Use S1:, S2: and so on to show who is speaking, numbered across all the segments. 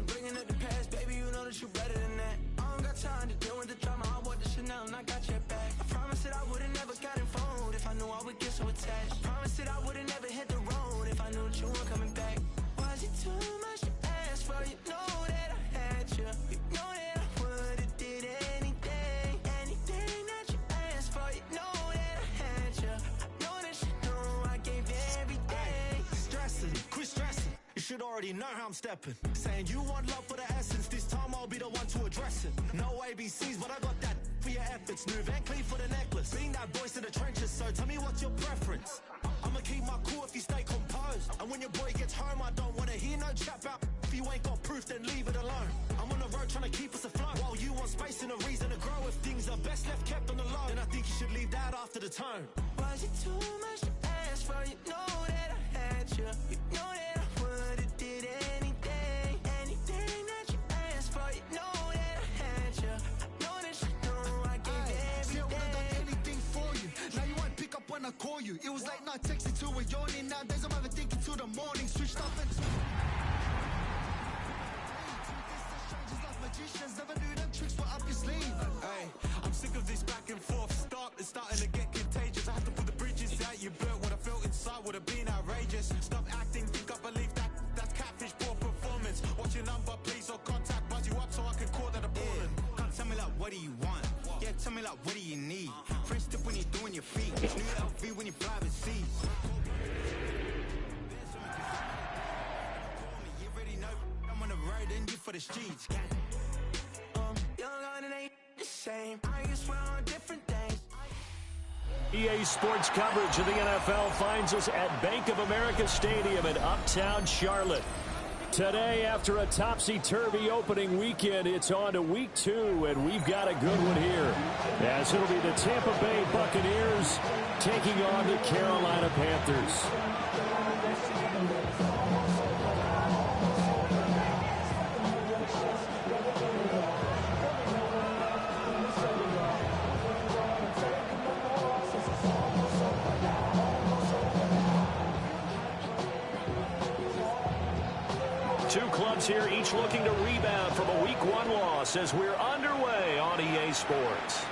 S1: wasn't bringing up the past, baby, you know that you better than that. I don't got time to deal with the drama, I want the Chanel and I got your back. I promise that I would've never gotten phoned if I knew I would get so attached. I promise that I would've never hit the road if I knew that you weren't coming back. Was it too much to ask for? You know that I had you. You know that I would've did anything, anything that you asked for. You know that I had you. I know that you know I gave everything.
S2: Stressing, quit stressing. You should already know how I'm stepping. Saying you want love for the essence. This time I'll be the one to address it. No ABCs, but I got that for your efforts. New Van Cleef for the necklace. Being that voice in the trenches, so tell me what's your preference. I'ma keep my cool if you stay composed. And when your boy gets home, I don't wanna hear no chat about. If you ain't got proof, then leave it alone. I'm on the road trying to keep us afloat. While you want space and a reason to grow. If things are best left kept on the low, then I think you should leave that after the tone.
S1: Was it too much to ask for? You know that I had you. You know that I would've did anything, anything that you asked for. You know that I had you. I know that you know I gave everything.
S2: See, I would've done anything for you. Now you won't pick up when I call you. It was late night texting till we're yawning. Nowadays I'm overthinking till the morning. Switched up and magicians never knew them tricks were up your sleeve.
S3: Hey, I'm sick of this back and forth. It's starting to get contagious. I have to put the bridges out you built. What I felt inside would have been outrageous. Stop acting, think I believe that. That's catfish, poor performance. What's your number, please, or contact. Buzz you up so I can call that a ballin'.
S4: Can't tell me like, what do you want? Yeah, tell me like, what do you need? Fresh tip when you're doing your feet. New LV when you fly overseas. You already know I'm on the road and you for the streets.
S1: Young and it ain't the same. I guess we're on different things.
S5: EA Sports coverage of the NFL finds us at Bank of America Stadium in Uptown Charlotte. Today, after a topsy-turvy opening weekend, it's on to week 2, and we've got a good one here. As it'll be the Tampa Bay Buccaneers taking on the Carolina Panthers. Two clubs here, each looking to rebound from a Week 1 loss as we're underway on EA Sports.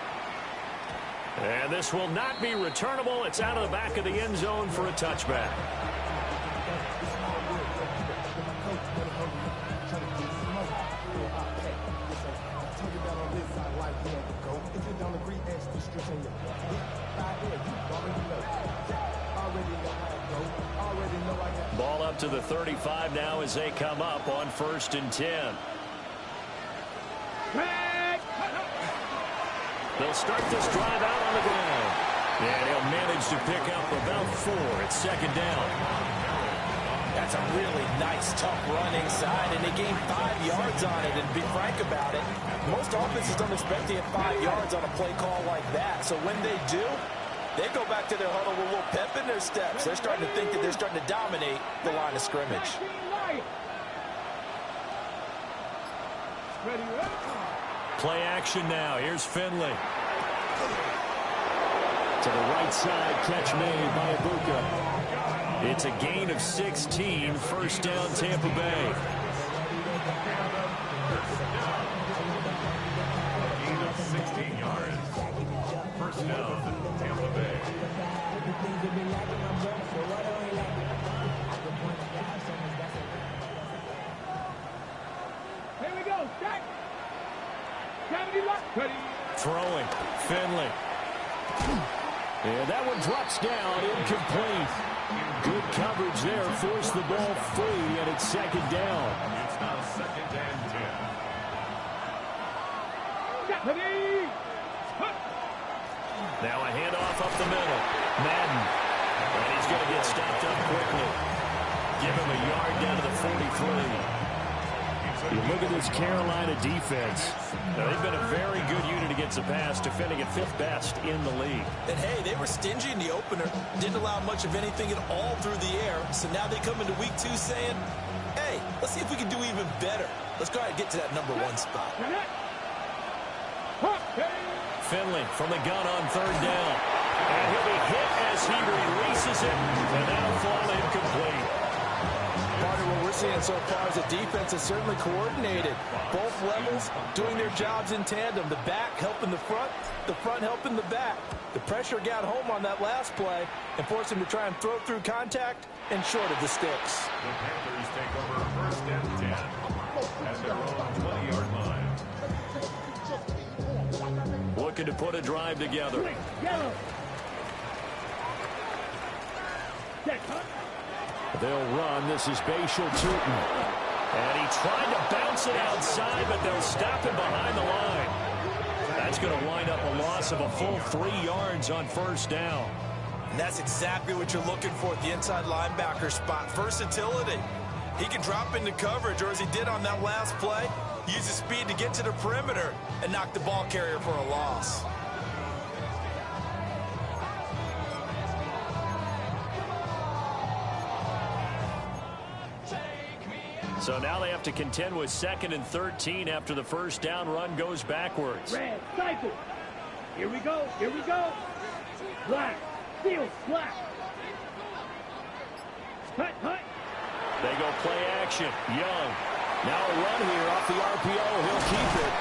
S5: And this will not be returnable. It's out of the back of the end zone for a touchback. Ball up to the 35 now as they come up on 1st and 10. They'll start this drive out on the ground. And he'll manage to pick up about 4 at 2nd down.
S6: That's a really nice, tough run inside, and they gained 5 yards on it. And to be frank about it, most offenses don't expect to get 5 yards on a play call like that. So when they do, they go back to their huddle with a little pep in their steps. They're starting to think that they're starting to dominate the line of scrimmage.
S5: Play action now. Here's Finley. To the right side, catch made by Ibuka. It's a gain of 16, 1st down Tampa Bay.
S7: Gain of 16 yards. 1st down, Tampa Bay.
S8: Here we go, stack.
S5: Throwing, Finley. And that one drops down, incomplete. Good coverage there, forced the ball free, and it's 2nd down.
S7: It's now 2nd and 10.
S5: Now a handoff up the middle. Madden. And he's going to get stopped up quickly. Give him a yard down to the 43. You look at this Carolina defense. Now, they've been a very good unit against the pass, defending at 5th best in the league.
S6: And, hey, they were stingy in the opener. Didn't allow much of anything at all through the air. So now they come into week 2 saying, hey, let's see if we can do even better. Let's go ahead and get to that number 1 spot.
S5: Finley from the gun on 3rd down. And he'll be hit as he releases it. And that'll fall incomplete.
S6: Partner, what we're seeing so far is the defense is certainly coordinated. Both levels doing their jobs in tandem. The back helping the front helping the back. The pressure got home on that last play and forced him to try and throw through contact and short of the sticks.
S7: The Panthers take over 1st and 10 at their own 20-yard line.
S5: Looking to put a drive together. They'll run. This is Bashal Tootin. And he tried to bounce it outside, but they'll stop him behind the line. That's going to wind up a loss of a full 3 yards on 1st down.
S6: And that's exactly what you're looking for at the inside linebacker spot. Versatility. He can drop into coverage, or as he did on that last play, use his speed to get to the perimeter and knock the ball carrier for a loss.
S5: So now they have to contend with 2nd and 13 after the 1st down run goes backwards.
S8: Red, cycle. Here we go. Here we go. Black. Steel. Black. Hut, hut.
S5: They go play action. Young. Now a run here off the RPO. He'll keep it.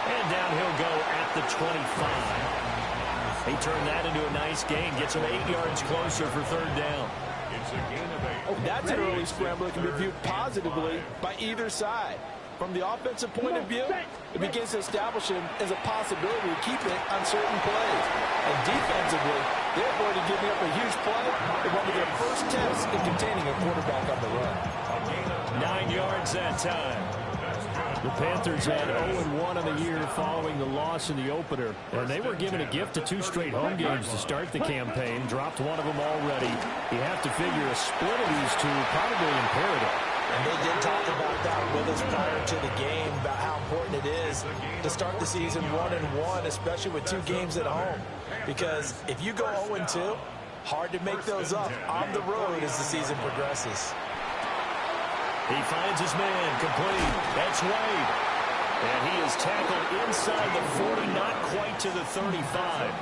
S5: And down he'll go at the 25. He turned that into a nice gain. Gets him 8 yards closer for 3rd down.
S7: It's a gain of 8.
S6: That's an early scramble that can be viewed positively by either side. From the offensive point of view, it begins to establish him as a possibility to keep it on certain plays. And defensively, they're going to giving up a huge play in one of their first tests in containing a quarterback on the run.
S5: 9 yards that time. The Panthers had 0-1 on the year following the loss in the opener. And they were given a gift of 2 straight home games to start the campaign. Dropped one of them already. You have to figure a split of these two probably imperative.
S6: And they did talk about that with us prior to the game, about how important it is to start the season 1-1, especially with 2 games at home. Because if you go 0-2, hard to make those up on the road as the season progresses.
S5: He finds his man, complete. That's Wade. And he is tackled inside the 40, not quite to the 35.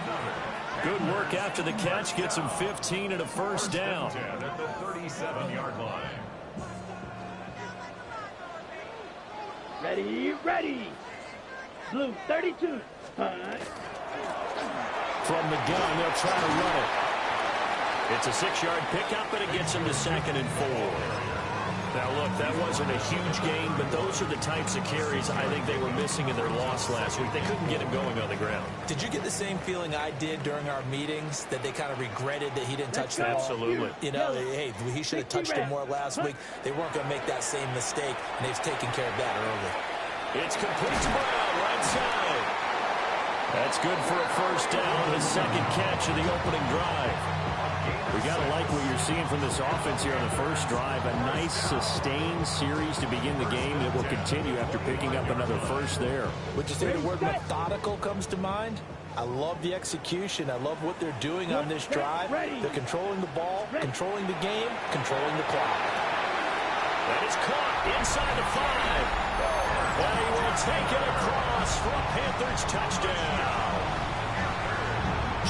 S5: Good work after the catch, gets him 15 and a 1st down.
S7: 10 at the 37-yard line.
S8: Ready, ready. Blue 32. Hut.
S5: From the gun, they'll try to run it. It's a 6-yard pickup, but it gets him to 2nd and 4. Now, look, that wasn't a huge gain, but those are the types of carries I think they were missing in their loss last week. They couldn't get him going on the ground.
S6: Did you get the same feeling I did during our meetings, that they kind of regretted that he didn't touch the ball?
S5: Absolutely.
S6: You know, hey, he should have touched it more last week. They weren't going to make that same mistake, and they've taken care of that early.
S5: It's complete to Brown, right side. That's good for a 1st down, his 2nd catch of the opening drive. We got to like what you're seeing from this offense here on the 1st drive. A nice, sustained series to begin the game that will continue after picking up another 1st there.
S6: Would you say the word methodical comes to mind? I love the execution. I love what they're doing on this drive. They're controlling the ball, controlling the game, controlling the clock.
S5: That is caught inside the 5. And he will take it across for a Panthers touchdown.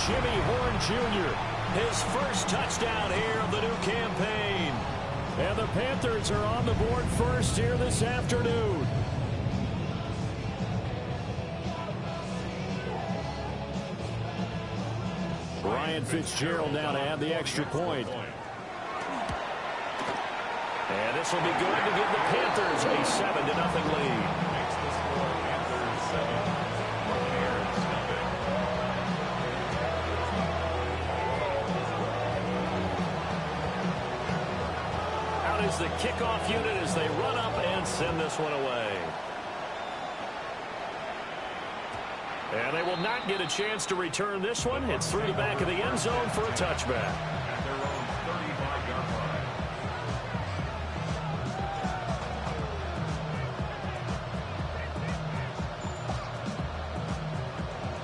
S5: Jimmy Horn Jr., his 1st touchdown here of the new campaign. And the Panthers are on the board first here this afternoon. Ryan Fitzgerald now to add the extra point. And this will be good to give the Panthers a 7-0 lead.
S7: Makes the score Panthers 7, Bears nothing.
S5: Out is the kickoff unit as they run up and send this one away. And they will not get a chance to return this one. It's through the back of the end zone for a touchback.
S7: At their own 35-yard line.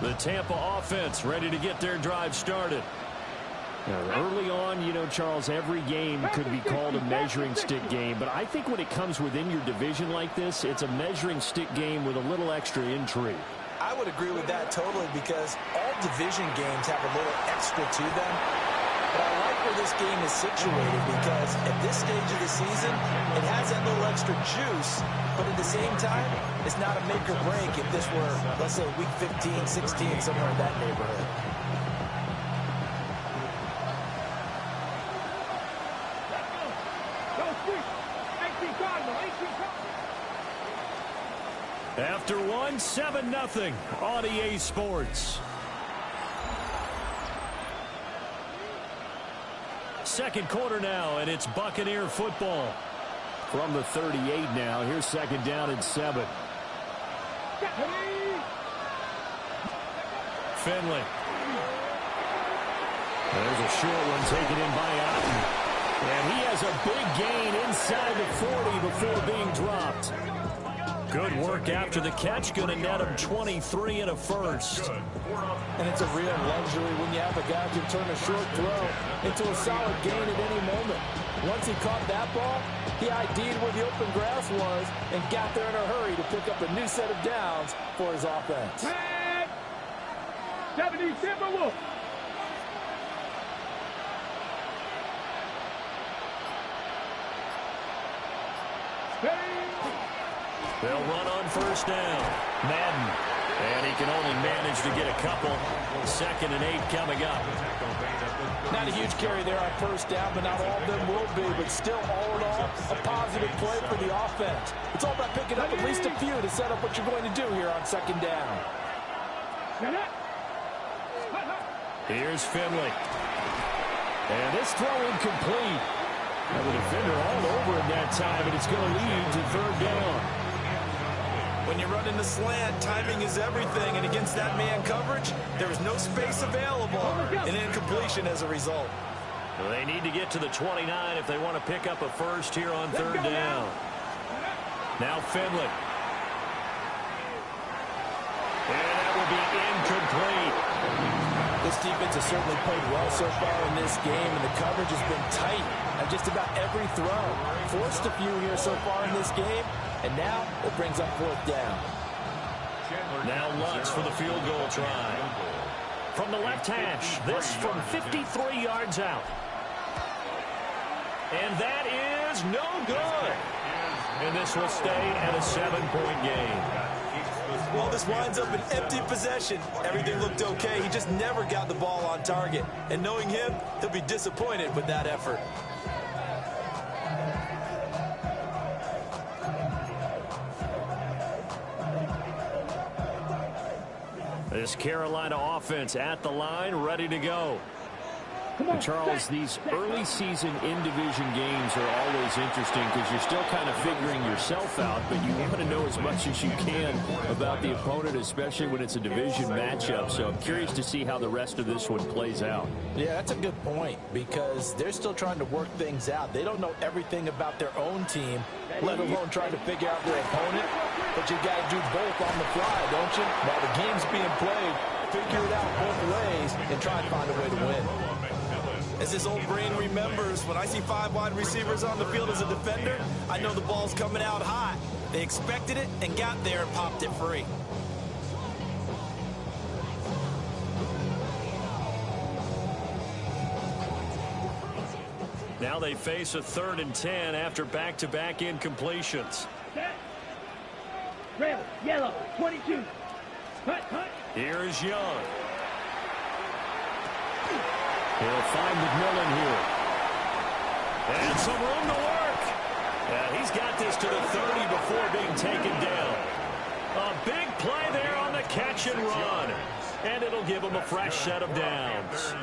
S5: The Tampa offense ready to get their drive started.
S9: Now, early on, you know, Charles, every game could be called a measuring stick game. But I think when it comes within your division like this, it's a measuring stick game with a little extra intrigue.
S6: I would agree with that totally, because all division games have a little extra to them. But I like where this game is situated because at this stage of the season, it has that little extra juice, but at the same time, it's not a make or break if this were, let's say, week 15, 16, somewhere in that neighborhood.
S5: After one, 7-0 on EA Sports. Second quarter now, and it's Buccaneer football.
S9: From the 38 now, here's second down and 7.
S5: Finley. There's a short one taken in by Otten. And he has a big gain inside the 40 before being dropped. Good work after the catch. Going to net him 23 and a first.
S6: And it's a real luxury when you have a guy who can turn a short throw into a solid gain at any moment. Once he caught that ball, he ID'd where the open grass was and got there in a hurry to pick up a new set of downs for his offense.
S8: 77 Wolf.
S5: They'll run on first down. Madden. And he can only manage to get a couple. 2nd and 8 coming up.
S6: Not a huge carry there on first down, but not all of them will be. But still, all in all, a positive play for the offense. It's all about picking up at least a few to set up what you're going to do here on 2nd down.
S5: Here's Finley. And this throw incomplete. And the defender all over him that time, and it's going to lead to 3rd down.
S6: When you're running the slant, timing is everything, and against that man coverage, there is no space available, and incompletion as a result.
S5: Well, they need to get to the 29 if they want to pick up a first here on 3rd down. Now Finley. And that will be incomplete.
S6: This defense has certainly played well so far in this game, and the coverage has been tight on just about every throw. Forced a few here so far in this game, and now it brings up 4th down.
S5: Now Lutz for the field goal try. From the left hash, this from 53 yards out. And that is no good. And this will stay at a 7-point game.
S6: Well, this winds up an empty possession. Everything looked okay. He just never got the ball on target. And knowing him, he'll be disappointed with that effort.
S5: This Carolina offense at the line, ready to go.
S9: And Charles, these early season in-division games are always interesting because you're still kind of figuring yourself out, but you want to know as much as you can about the opponent, especially when it's a division matchup. So I'm curious to see how the rest of this one plays out.
S6: Yeah, that's a good point because they're still trying to work things out. They don't know everything about their own team, let alone trying to figure out their opponent. But you got to do both on the fly, don't you? While the game's being played, figure it out both ways and try and find a way to win. As this old brain remembers, when I see 5 wide receivers on the field as a defender, I know the ball's coming out hot. They expected it and got there and popped it free.
S5: Now they face a 3rd and 10 after back-to-back incompletions.
S8: Red, yellow, 22. Cut.
S5: Here's Young. He'll find McMillan here. And some room to work. And he's got this to the 30 before being taken down. A big play there on the catch and run. And it'll give him a fresh set of downs.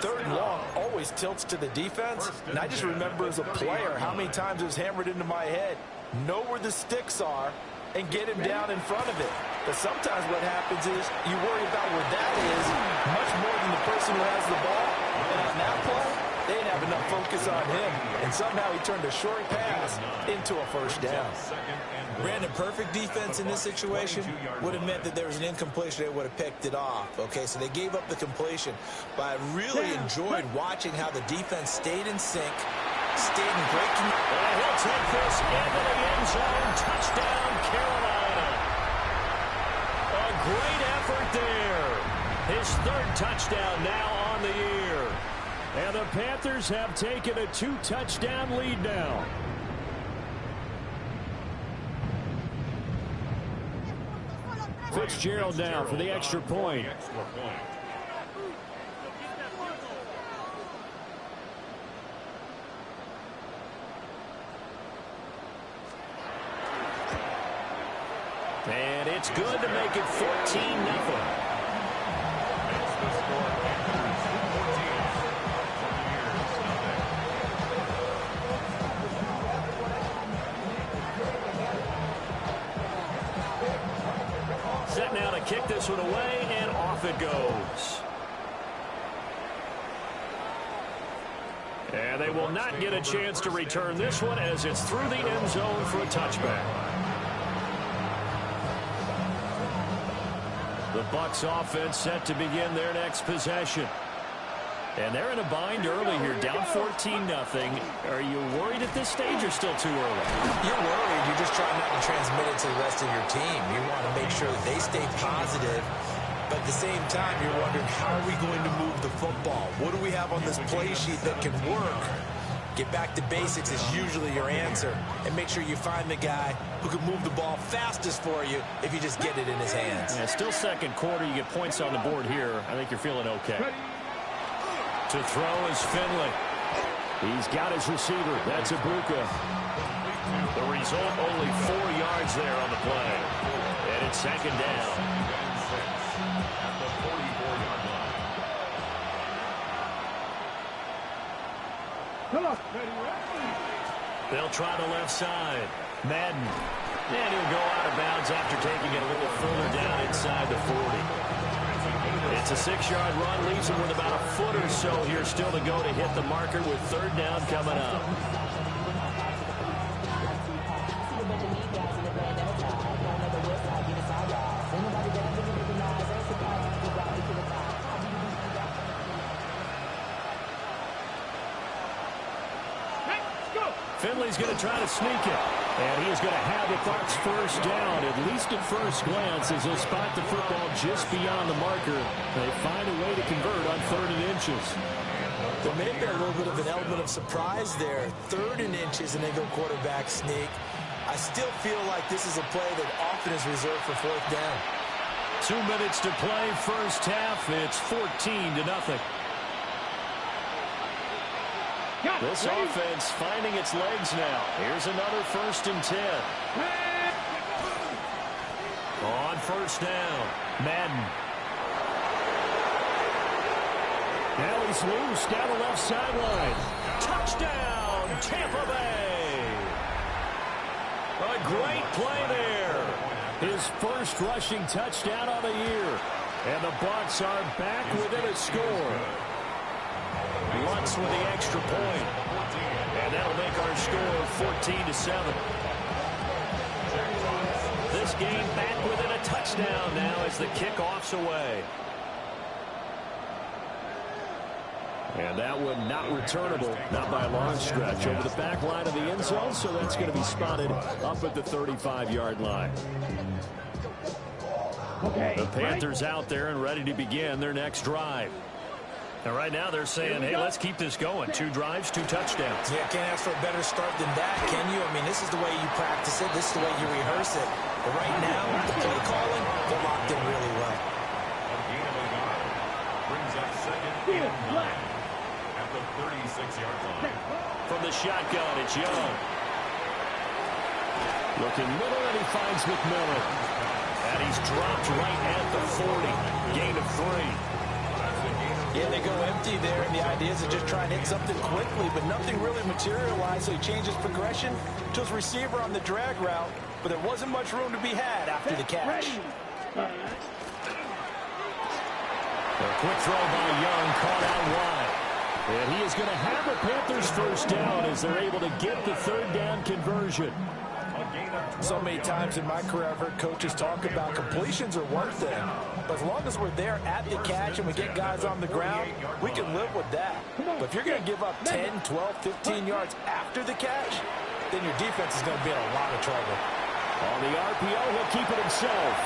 S6: 3rd and long always tilts to the defense. And I just remember as a player how many times it was hammered into my head. Know where the sticks are and get him down in front of it. But sometimes what happens is you worry about where that is much more than the person who has the ball. And on that play, they didn't have enough focus on him. And somehow he turned a short pass into a first down. Brandon, perfect defense in this situation would have meant that there was an incompletion. They would have picked it off. Okay, so they gave up the completion. But I really enjoyed watching how the defense stayed in sync, stayed in great control.
S5: And he'll take this into the end zone. Touchdown, Carolina. A great effort there. His 3rd touchdown now on the year. And the Panthers have taken a 2-touchdown lead now. Fitzgerald now for the extra point. And it's good to make it 14-0. Set now to kick this one away, and off it goes. And they will not get a chance to return this one as it's through the end zone for a touchback. The Bucs offense set to begin their next possession. And they're in a bind early here, down 14-0. Are you worried at this stage or still too early?
S6: You're worried. You're just trying not to transmit it to the rest of your team. You want to make sure that they stay positive. But at the same time, you're wondering, how are we going to move the football? What do we have on this play sheet that can work? Get back to basics is usually your answer. And make sure you find the guy who can move the ball fastest for you if you just get it in his hands.
S5: Yeah, still second quarter. You get points on the board here. I think you're feeling okay. To throw is Finley. He's got his receiver. That's Ibuka. The result, only 4 yards there on the play. And it's second down. They'll try the left side. Madden. And he'll go out of bounds after taking it a little further down inside the 40. It's a 6-yard run, leaves him with about a foot or so here still to go to hit the marker with third down coming up. Finley's going to try to sneak it. And he is going to have the Bucs first down, at least at first glance, as they spot the football just beyond the marker. They find a way to convert on 3rd and inches.
S6: There may have been a little bit of an element of surprise there. 3rd and inches, and they go quarterback sneak. I still feel like this is a play that often is reserved for 4th down.
S5: 2 minutes to play, first half. It's 14-0. This offense finding its legs now. Here's another 1st and 10. On first down, Madden. Now he's loose down the left sideline. Touchdown, Tampa Bay. A great play there. His first rushing touchdown of the year. And the Bucs are back within a score. Lutz with the extra point. And that'll make our score 14-7. This game back within a touchdown now as the kickoff's away. And that one not returnable, not by a long stretch, over the back line of the end zone, so that's going to be spotted up at the 35-yard line. The Panthers out there and ready to begin their next drive. And right now they're saying, hey, let's keep this going. 2 drives, 2 touchdowns.
S6: Yeah, can't ask for a better start than that, can you? I mean, this is the way you practice it. This is the way you rehearse it. But right now, the play calling, they're locked in really well.
S7: Brings up 2nd and 9 at the 36-yard line.
S5: From the shotgun, it's Young. Looking middle, and he finds McMillan. And he's dropped right at the 40. Gain of 3.
S6: Yeah, they go empty there, and the idea is to just try and hit something quickly, but nothing really materialized, so he changes progression to his receiver on the drag route, but there wasn't much room to be had after the catch.
S5: A quick throw by Young, caught out wide. And he is going to have the Panthers first down as they're able to get the 3rd down conversion.
S6: So many times in my career, I've heard coaches talk about completions are one thing, but as long as we're there at the catch and we get guys on the ground, we can live with that. But if you're going to give up 10, 12, 15 yards after the catch, then your defense is going to be in a lot of trouble.
S5: On the RPO, he'll keep it himself.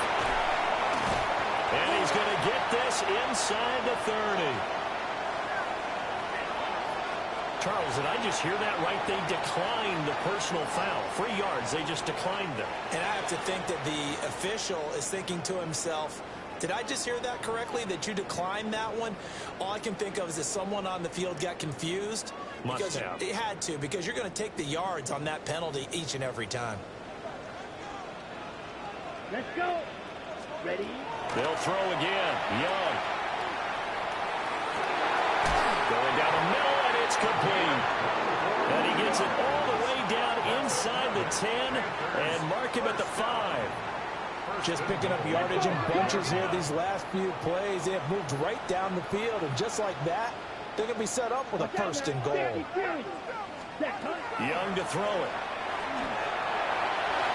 S5: And he's going to get this inside the 30. Charles, did I just hear that right? They declined the personal foul. 3 yards, they just declined them.
S6: And I have to think that the official is thinking to himself, did I just hear that correctly, that you declined that one? All I can think of is that someone on the field got confused.
S5: Must have.
S6: It had to, because you're going to take the yards on that penalty each and every time.
S8: Let's go. Ready?
S5: They'll throw again. Young. Going down the middle, and it's complete. And he gets it all the way down inside the 10 and mark him at the 5.
S6: Just picking up yardage in bunches here these last few plays. They have moved right down the field, and just like that, they're going to be set up with a 1st and goal.
S5: Young to throw it.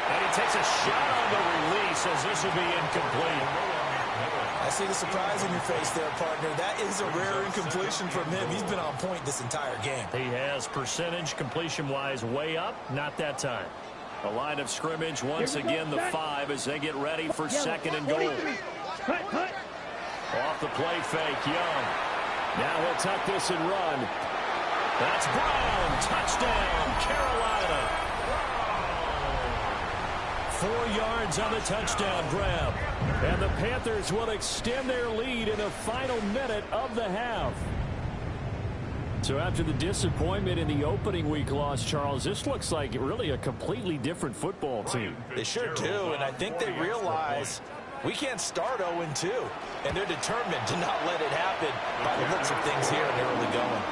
S5: And he takes a shot on the release as this will be incomplete.
S6: I see the surprise in your face there, partner. That is a rare incompletion from him. He's been on point this entire game.
S5: He has percentage completion-wise way up. Not that time. The line of scrimmage once again the 5 as they get ready for 2nd and goal. Off the play fake, Young. Now he'll tuck this and run. That's Brown. Touchdown, Carolina. 4 yards on the touchdown grab. And the Panthers will extend their lead in the final minute of the half. So after the disappointment in the opening week loss, Charles, this looks like really a completely different football team.
S6: They sure do, and I think they realize we can't start 0-2, and they're determined to not let it happen by the looks of things here in the early going.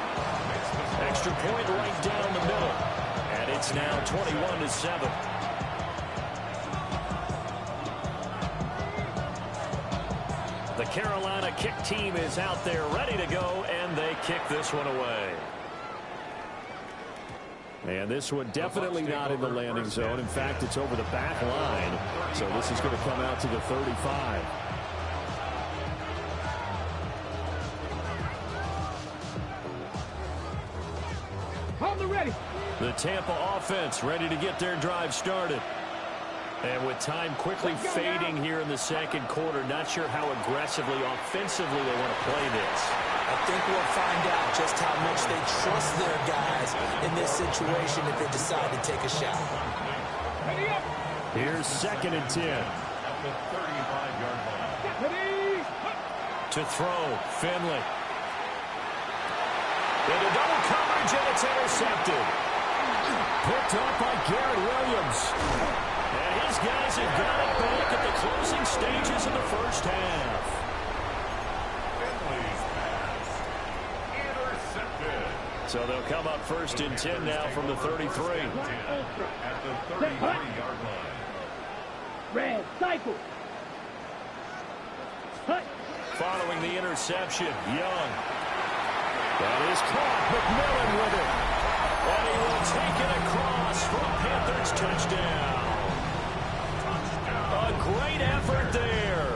S5: Extra point right down the middle, and it's now 21-7. The Carolina kick team is out there ready to go, and they kick this one away. And this one definitely not in the landing zone. In fact, it's over the back line. So this is going to come out to the 35.
S8: On the ready.
S5: The Tampa offense ready to get their drive started. And with time quickly fading here in the 2nd quarter, not sure how aggressively, offensively they want to play this.
S6: I think we'll find out just how much they trust their guys in this situation if they decide to take a shot.
S5: Here's 2nd and 10. To throw, Finley. Into double coverage, and it's intercepted. Picked up by Garrett Williams. And his guys have got it back at the closing stages of the 1st half. So they'll come up 1st and 10 now from the 33.
S7: At the 30-yard line.
S8: Red cycle.
S5: Following the interception, Young. That is caught. McMillan with it. And he will take it across for a Panthers touchdown. A great effort there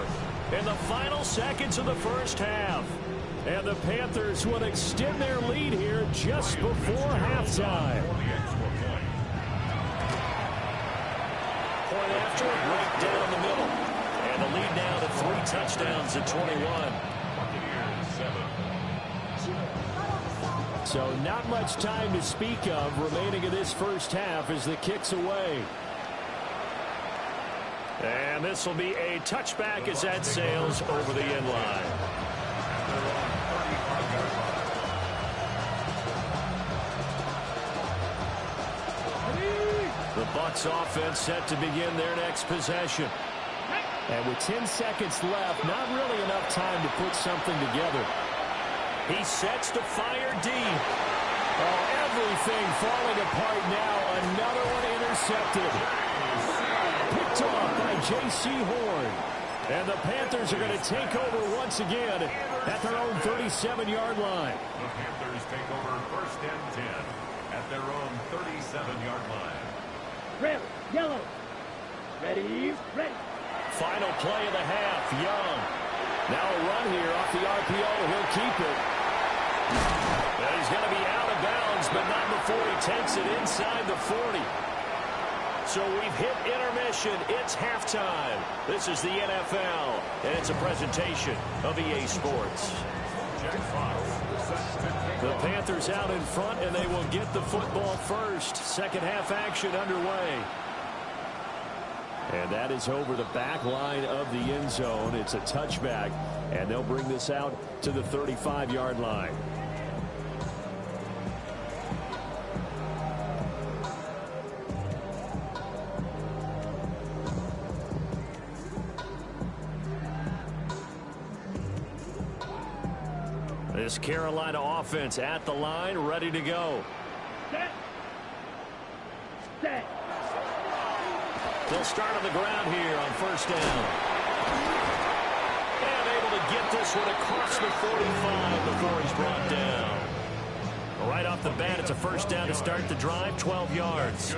S5: in the final seconds of the 1st half. And the Panthers will extend their lead here just before halftime. Point after, right down the middle. And the lead now to 3 touchdowns at 21. So not much time to speak of remaining in this 1st half as the kick's away. And this will be a touchback as that sails over the end line. The Bucs offense set to begin their next possession. And with 10 seconds left, not really enough time to put something together. He sets to fire deep. Oh, everything falling apart now. Another one intercepted. Picked off by J.C. Horn. And the Panthers are going to take over once again at their own 37-yard line.
S7: The Panthers take over 1st and 10 at their own 37-yard line.
S8: Red, yellow. Ready, ready.
S5: Final play of the half, Young. Now a run here off the RPO. He'll keep it. And he's going to be out of bounds, but not before he takes it inside the 40. So we've hit intermission. It's halftime. This is the NFL, and it's a presentation of EA Sports.
S7: Jack Fox, set to
S5: The Panthers out in front, and they will get the football first. Second half action underway. And that is over the back line of the end zone. It's a touchback, and they'll bring this out to the 35-yard line. This Carolina offense at the line, ready to go.
S8: Set. Set.
S5: They'll start on the ground here on first down. And able to get this one across the 45 before he's brought down. Right off the bat, it's a first down to start the drive, 12 yards.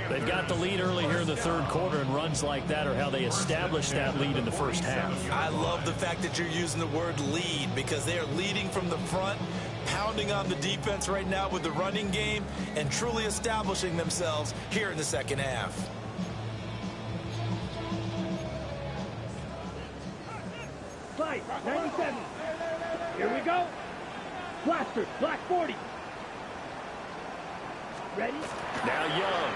S5: They've got the lead early here in the third quarter, and runs like that are how they establish that lead in the first half.
S6: I love the fact that you're using the word lead, because they are leading from the front, pounding on the defense right now with the running game, and truly establishing themselves here in the second half.
S8: Slide, 97. Here we go. Blaster, black 40. Ready?
S5: Now Young.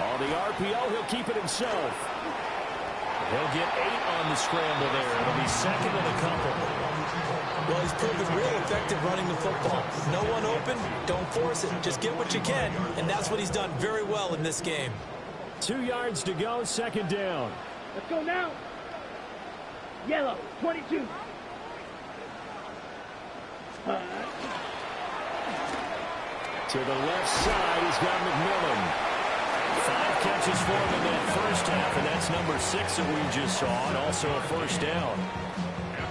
S5: On the RPO, he'll keep it himself. He'll get 8 on the scramble there. It'll be second and a couple.
S6: Well, he's proven real effective running the football. No one open, don't force it. Just get what you can, and that's what he's done very well in this game.
S5: 2 yards to go, second down.
S8: Let's go now. Yellow, 22.
S5: To the left side, he's got McMillan. 5 catches for him in that first half, and that's number 6 that we just saw, and also a first down.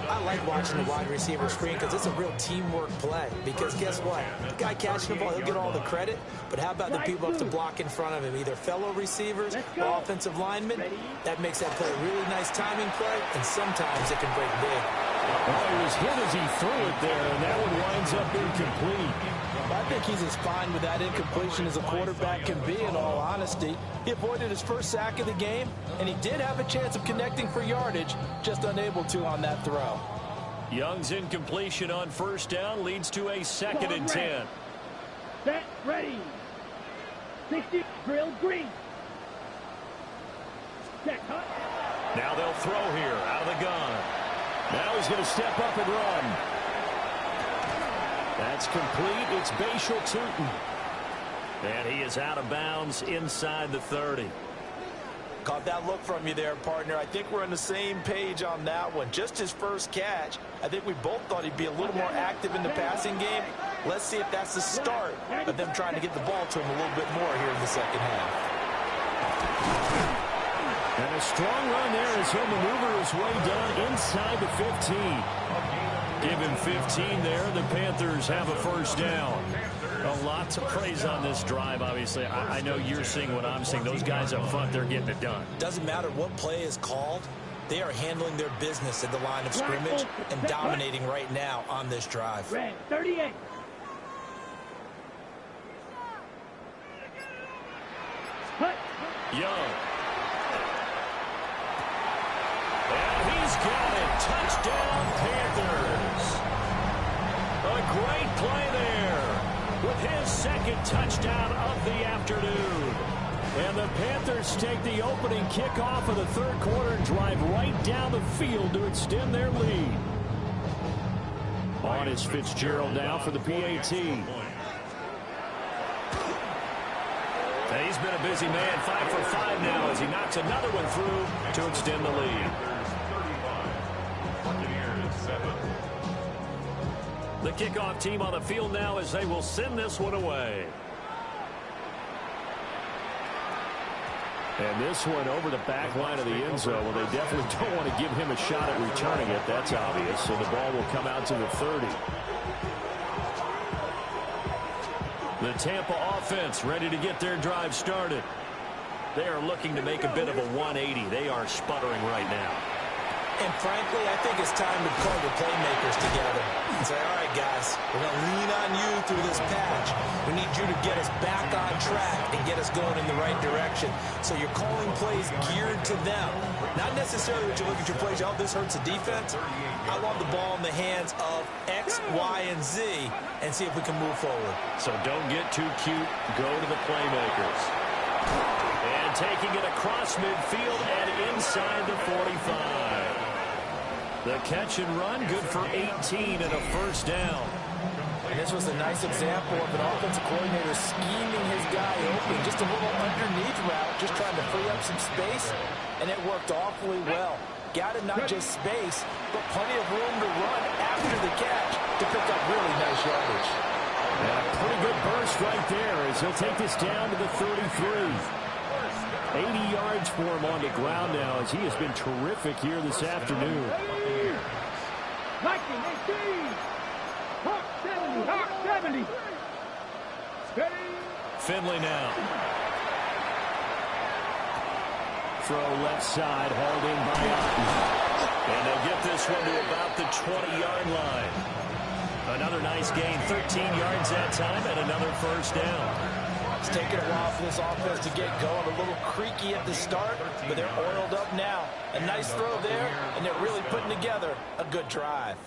S6: I like watching the wide receiver screen because it's a real teamwork play. Because guess what? The guy catching the ball, he'll get all the credit. But how about the people up the block in front of him? Either fellow receivers or offensive linemen. That makes that play a really nice timing play, and sometimes it can break big.
S5: Well, he was hit as he threw it there, and that one winds up incomplete.
S6: I think he's as fine with that incompletion as a quarterback can be, in all honesty. He avoided his first sack of the game, and he did have a chance of connecting for yardage, just unable to on that throw.
S5: Young's incompletion on first down leads to a second and 10.
S8: Set, ready. 60, drill, green. Set, cut.
S5: Now they'll throw here, out of the gun. Now he's going to step up and run. That's complete. It's Bashal Tootin. And he is out of bounds inside the 30.
S6: Caught that look from you there, partner. I think we're on the same page on that one. Just his first catch. I think we both thought he'd be a little more active in the passing game. Let's see if that's the start of them trying to get the ball to him a little bit more here in the second half.
S5: And a strong run there as he'll maneuver his way down inside the 15. Give him 15 there. The Panthers have a first down. A lot to praise on this drive, obviously. I know you're seeing what I'm seeing. Those guys up front, they're getting it done.
S6: Doesn't matter what play is called. They are handling their business at the line of scrimmage and dominating right now on this drive.
S8: Red, 38. Cut.
S5: Young. And he's got it. Touchdown, Panthers. A great play there with his second touchdown of the afternoon. And the Panthers take the opening kickoff of the third quarter and drive right down the field to extend their lead. On is Fitzgerald now for the PAT. And he's been a busy man, 5 for 5 now as he knocks another one through to extend the lead. The kickoff team on the field now as they will send this one away. And this one over the back line of the end zone. Well, they definitely don't want to give him a shot at returning it. That's obvious. So the ball will come out to the 30. The Tampa offense ready to get their drive started. They are looking to make a bit of a 180. They are sputtering right now.
S6: And frankly, I think it's time to call the playmakers together and say, all right, guys, we're going to lean on you through this patch. We need you to get us back on track and get us going in the right direction. So you're calling plays geared to them. Not necessarily that you look at your plays, oh, this hurts the defense. I want the ball in the hands of X, Y, and Z and see if we can move forward.
S5: So don't get too cute. Go to the playmakers. And taking it across midfield and inside the 45. The catch and run, good for 18 and a first down.
S6: And this was a nice example of an offensive coordinator scheming his guy open. Just a little underneath route, just trying to free up some space, and it worked awfully well. Got it, not just space, but plenty of room to run after the catch to pick up really nice yardage.
S5: And a pretty good burst right there as he'll take this down to the 33. 80 yards for him on the ground now as he has been terrific here this afternoon.
S8: Viking 18. Hawk 70. Hawk 70. Steady.
S5: Finley now. Throw left side, hauled in by Otten. And they'll get this one to about the 20-yard line. Another nice gain, 13 yards that time, and another first down.
S6: It's taken a while for this offense to get going. A little creaky at the start, but they're oiled up now. A nice throw there, and they're really putting together a good drive.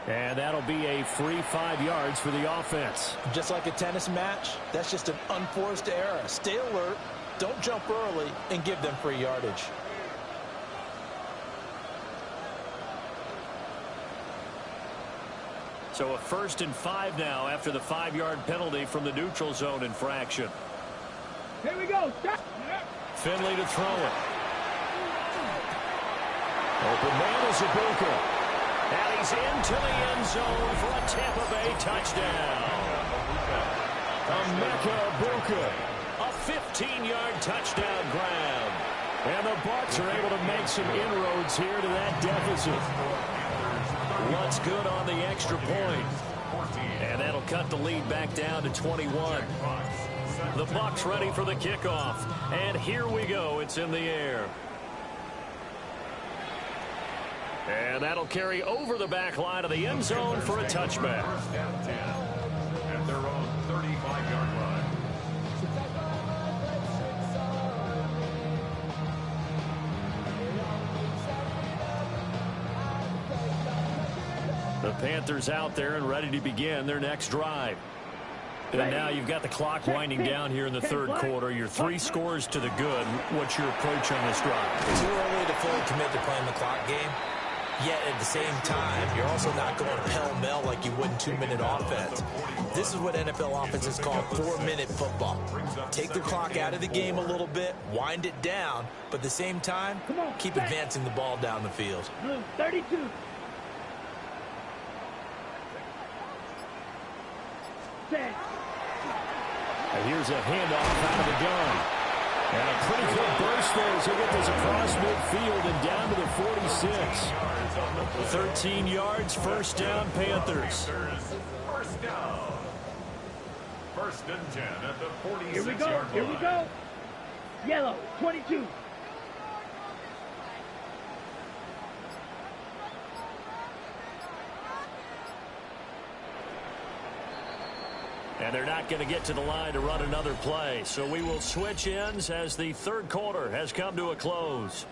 S5: And that'll be a free 5 yards for the offense.
S6: Just like a tennis match, that's just an unforced error. Stay alert, don't jump early, and give them free yardage.
S5: So a 1st and 5 now after the 5-yard penalty from the neutral zone infraction.
S8: Here we go. Stop.
S5: Finley to throw it. Open man is Ibuka. And he's into the end zone for a Tampa Bay touchdown. Emeka Ibuka. A 15-yard touchdown grab. And the Bucs are able to make some inroads here to that deficit. What's good on the extra point. And that'll cut the lead back down to 21. The Bucs ready for the kickoff. And here we go. It's in the air. And that'll carry over the back line of the end zone for a touchback.
S7: First down 10 at their own 35-yard line.
S5: The Panthers out there and ready to begin their next drive. And now you've got the clock winding down here in the third quarter. You're 3 scores to the good. What's your approach on this drive?
S6: Too early to fully commit to playing the clock game. Yet at the same time, you're also not going pell-mell like you would in 2-minute offense. This is what NFL offenses call 4-minute football. Take the clock out of the game a little bit, wind it down, but at the same time, keep advancing the ball down the field.
S8: 32.
S5: And here's a handoff out of the gun. And a pretty good burst there as he'll get this across midfield and down to the 46. 13 yards, first down, Panthers.
S7: First down. 1st and 10 at the 46-yard line.
S8: Here we go. Here we go. Yellow, 22.
S5: And they're not going to get to the line to run another play. So we will switch ends as the third quarter has come to a close.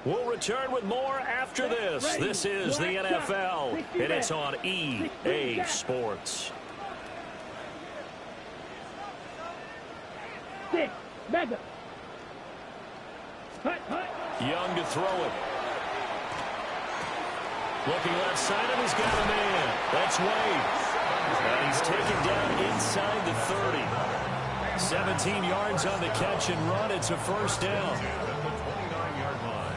S5: We'll return with more after this. This is the NFL, and it's on EA Sports.
S8: 6, mega. Hut.
S5: Young to throw it. Looking left side, and he's got a man. That's Wade. And he's taken down inside the 30. 17 yards on the catch and run. It's a first down.
S7: At the 29-yard line.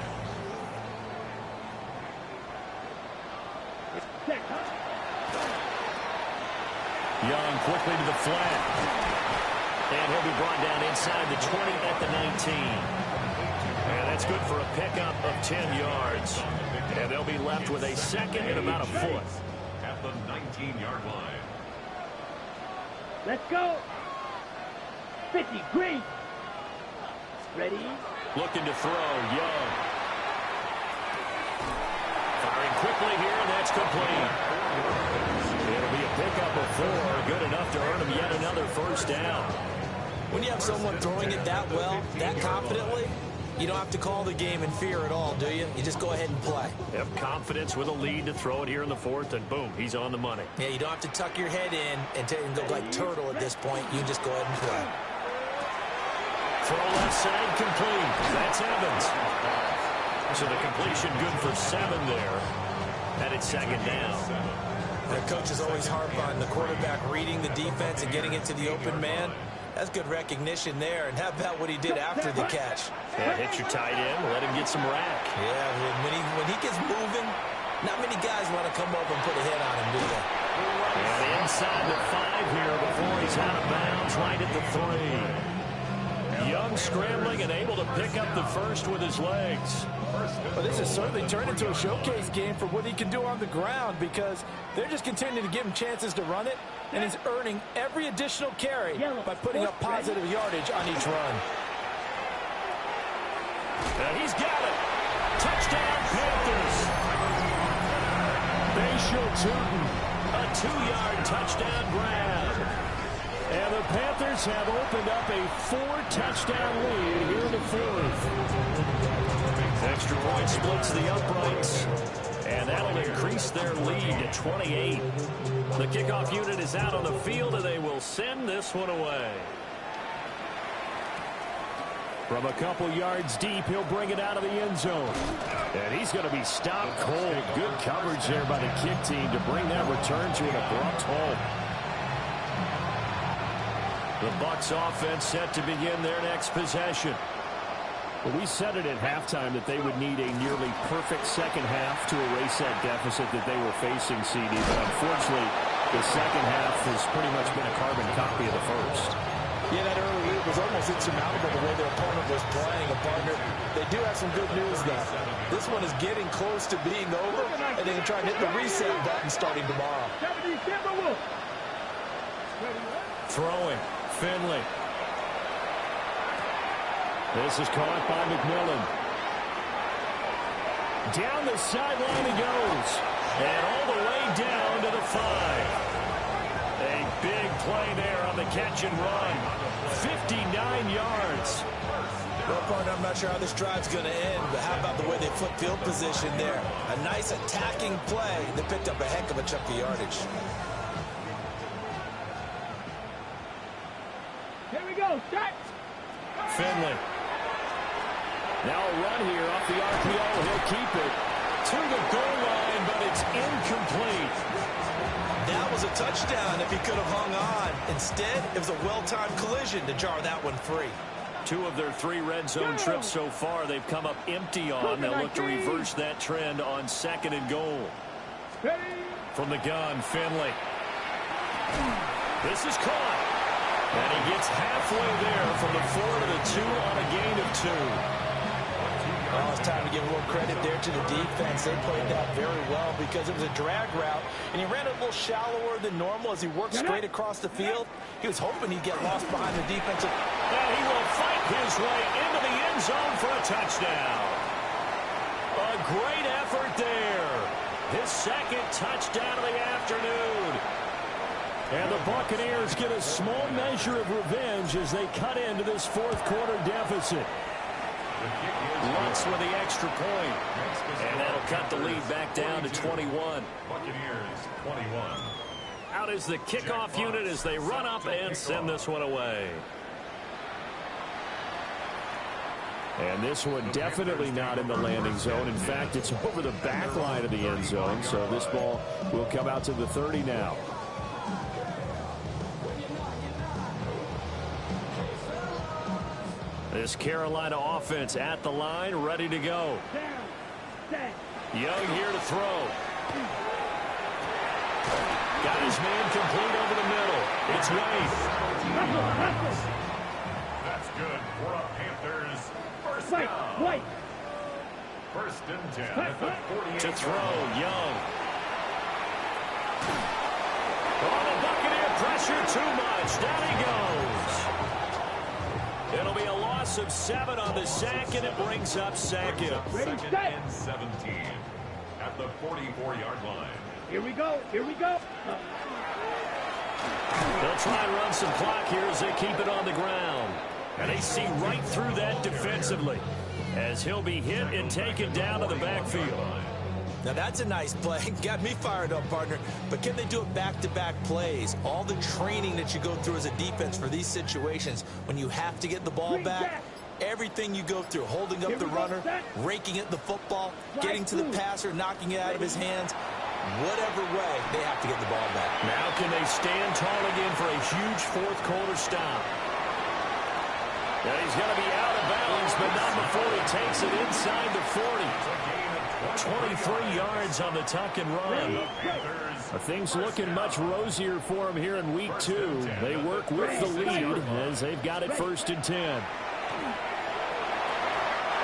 S5: Young quickly to the flat. And he'll be brought down inside the 20 at the 19. And that's good for a pickup of 10 yards. And they'll be left with a second and about a foot.
S7: At the 19-yard line.
S8: Let's go. 50, green. Ready?
S5: Looking to throw, Young. Firing quickly here, and that's complete. It'll be a pickup of 4, good enough to earn him yet another first down.
S6: When you have someone throwing it that well, that confidently, you don't have to call the game in fear at all, do you? You just go ahead and play.
S5: Have confidence with a lead to throw it here in the fourth, and boom, he's on the money.
S6: Yeah, you don't have to tuck your head in and go like turtle at this point. You just go ahead and play.
S5: Throw left side complete. That's Evans. So the completion good for 7 there. And it's second down.
S6: The coaches always harp on the quarterback reading the defense and getting it to the open man. That's good recognition there. And how about what he did after the catch?
S5: Yeah, hit your tight end, let him get some rack.
S6: Yeah, when he gets moving, not many guys want to come over and put a hit on him, do they?
S5: And inside the 5 here before he's out of bounds, right at the 3. Young scrambling and able to pick up the first with his legs.
S10: Well, this has certainly turned into a showcase game for what he can do on the ground, because they're just continuing to give him chances to run it, and he's earning every additional carry by putting up positive yardage on each run.
S5: And he's got it. Touchdown, Panthers. Bayshore Tootin, a 2-yard touchdown grab. And the Panthers have opened up a 4-touchdown lead here in the fourth. Extra point splits the uprights, and that'll increase their lead to 28. The kickoff unit is out on the field, and they will send this one away. From a couple yards deep, he'll bring it out of the end zone. And he's going to be stopped cold. Good coverage there by the kick team to bring that return to an abrupt halt. The Bucs offense set to begin their next possession. Well, we said it at halftime that they would need a nearly perfect second half to erase that deficit that they were facing, CD. But unfortunately, the second half has pretty much been a carbon copy of the first.
S6: Yeah, that early lead was almost insurmountable the way their opponent was playing. A partner, they do have some good news now. This one is getting close to being over, and they can try and hit the reset button starting tomorrow.
S5: Throwing. Finley. This is caught by McMillan. Down the sideline he goes. And all the way down to the 5. A big play there on the catch and run. 59 yards.
S6: Well, partner, I'm not sure how this drive's going to end, but how about the way they flip field position there? A nice attacking play that picked up a heck of a chunk of yardage.
S5: Finley. Now a run here off the RPO. He'll keep it to the goal line, but it's incomplete.
S6: That was a touchdown if he could have hung on. Instead, it was a well-timed collision to jar that one free.
S5: 2 of their 3 red zone trips so far they've come up empty on. They'll look to reverse that trend on 2nd and goal. From the gun, Finley. This is caught. And he gets halfway there from the 4 to the 2 on a gain of 2.
S6: Well, it's time to give a little credit there to the defense. They played that very well because it was a drag route, and he ran a little shallower than normal as he worked straight across the field. He was hoping he'd get lost behind the defensive.
S5: And he will fight his way into the end zone for a touchdown. A great effort there. His 2nd touchdown of the afternoon. And the Buccaneers get a small measure of revenge as they cut into this 4th quarter deficit. Lutz with the extra point. And that'll cut the lead back down to 21.
S7: Buccaneers 21.
S5: Out is the kickoff unit as they run up and send this one away. And this one definitely not in the landing zone. In fact, it's over the back line of the end zone. So this ball will come out to the 30 now. This Carolina offense at the line, ready to go. Young here to throw. Got his man complete over the middle. It's Wade.
S7: That's good for a Panthers first down. First and 10 at the 48.
S5: To throw, Young. Oh, the Buccaneer pressure too much. Down he goes. It'll be a loss of 7 on the sack, and it brings up 2nd.
S7: 2nd and 17 at the 44-yard line.
S8: Here we go. Here we go.
S5: They'll try and run some clock here as they keep it on the ground. And they see right through that defensively as he'll be hit and taken down to the backfield.
S6: Now that's a nice play. Got me fired up, partner. But can they do it back-to-back plays? All the training that you go through as a defense for these situations, when you have to get the ball back, everything you go through, holding up the runner, raking at the football, getting to the passer, knocking it out of his hands, whatever way, they have to get the ball back.
S5: Now can they stand tall again for a huge fourth quarter stop? And he's going to be out of bounds, but not before he takes it inside the 40. 23 yards on the tuck and run. Things looking much rosier for him here in week 2. They work with the lead as they've got it 1st and 10.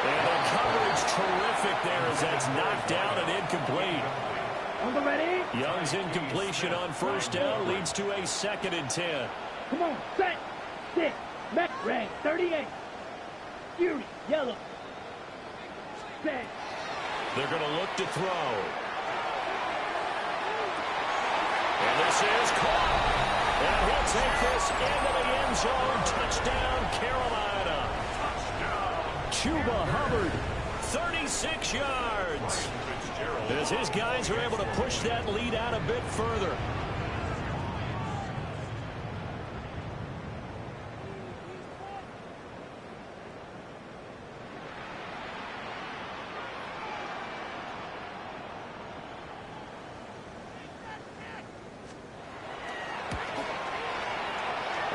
S5: And the coverage terrific there as that's knocked down and incomplete.
S8: On the ready.
S5: Young's incompletion on 1st down leads to a 2nd and 10.
S8: Come on, set, sit, back, red, 38. Fury, yellow. Set.
S5: They're going to look to throw. And this is caught. And he'll take this into the end zone. Touchdown, Carolina. Chuba Hubbard, 36 yards. As his guys are able to push that lead out a bit further.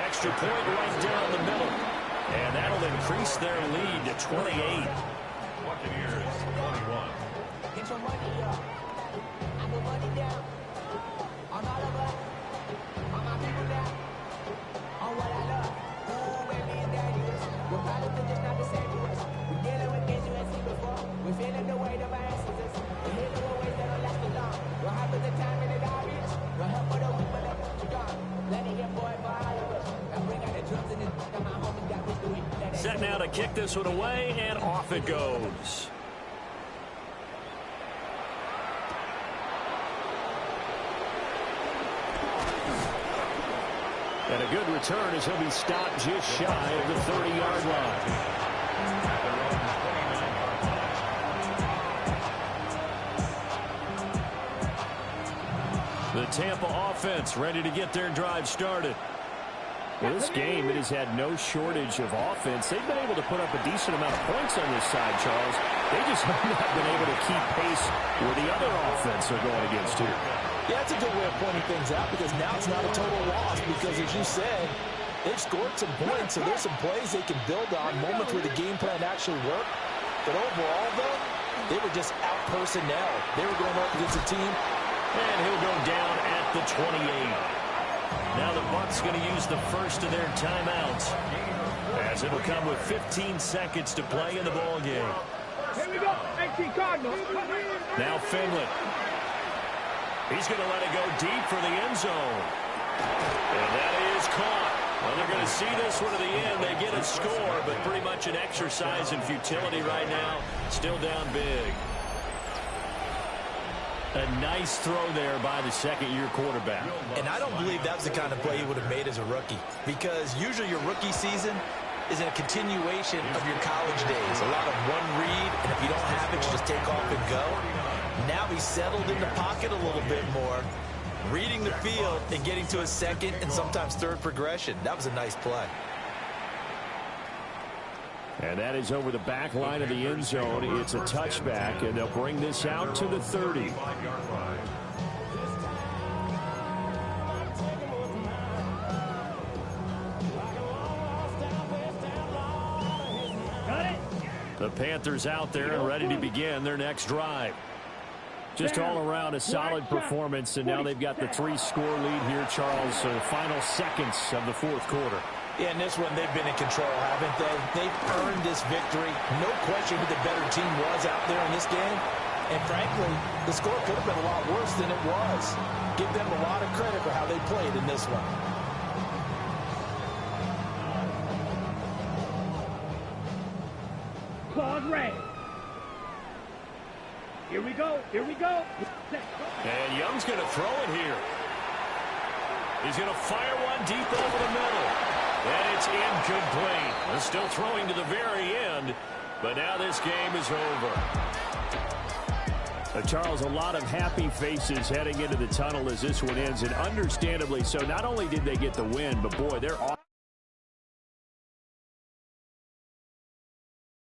S5: Extra point right down the middle. And that'll increase their lead to 28.
S7: Buccaneers, 21.
S11: Get your money up. I put money down. On all of us. On my people down. On what I love. Ooh, baby, it's dangerous. Your problems are just not the same to us. We're dealing with things you ain't seen before. We're feeling the weight of our ancestors. We're healing with ways that don't last too long. What happens the time in the garbage? No help for the weak, but the gone. Let it get boy for all of us. I bring out the drums in this. And my homies got me doing.
S5: Set now to kick this one away, and off it goes. And a good return as he'll be stopped just shy of the 30-yard line. The Tampa offense ready to get their drive started. Well, this game, it has had no shortage of offense. They've been able to put up a decent amount of points on this side, Charles. They just have not been able to keep pace with the other offense they're going against here.
S6: Yeah, that's a good way of pointing things out because now it's not a total loss because, as you said, they've scored some points, so there's some plays they can build on, moments where the game plan actually worked. But overall, though, they were just out personnel. They were going up against a team.
S5: And he'll go down at the 28. Now the Bucs going to use the first of their timeouts as it'll come with 15 seconds to play in the ball game.
S8: Here we go, 18 Cardinals.
S5: Now Finley. He's going to let it go deep for the end zone. And that is caught. Well, they're going to see this one to the end. They get a score, but pretty much an exercise in futility right now. Still down big. A nice throw there by the second-year quarterback.
S6: And I don't believe that was the kind of play he would have made as a rookie because usually your rookie season is a continuation of your college days. A lot of one read, and if you don't have it, you just take off and go. Now he's settled in the pocket a little bit more, reading the field and getting to his second and sometimes third progression. That was a nice play.
S5: And that is over the back line of the end zone. It's a touchback, and they'll bring this out to the 30. The Panthers out there and ready to begin their next drive. Just all around a solid performance, and now they've got the 3-score lead here, Charles. So the final seconds of the fourth quarter.
S6: Yeah, in this one, they've been in control, haven't they? They've earned this victory. No question who the better team was out there in this game. And frankly, the score could have been a lot worse than it was. Give them a lot of credit for how they played in this one.
S8: Claws red. Here we go. Here we go.
S5: And Young's going to throw it here. He's going to fire one deep over the middle. And it's incomplete. They're still throwing to the very end, but now this game is over.
S9: Charles, a lot of happy faces heading into the tunnel as this one ends, and understandably so. Not only did they get the win, but boy, they're off.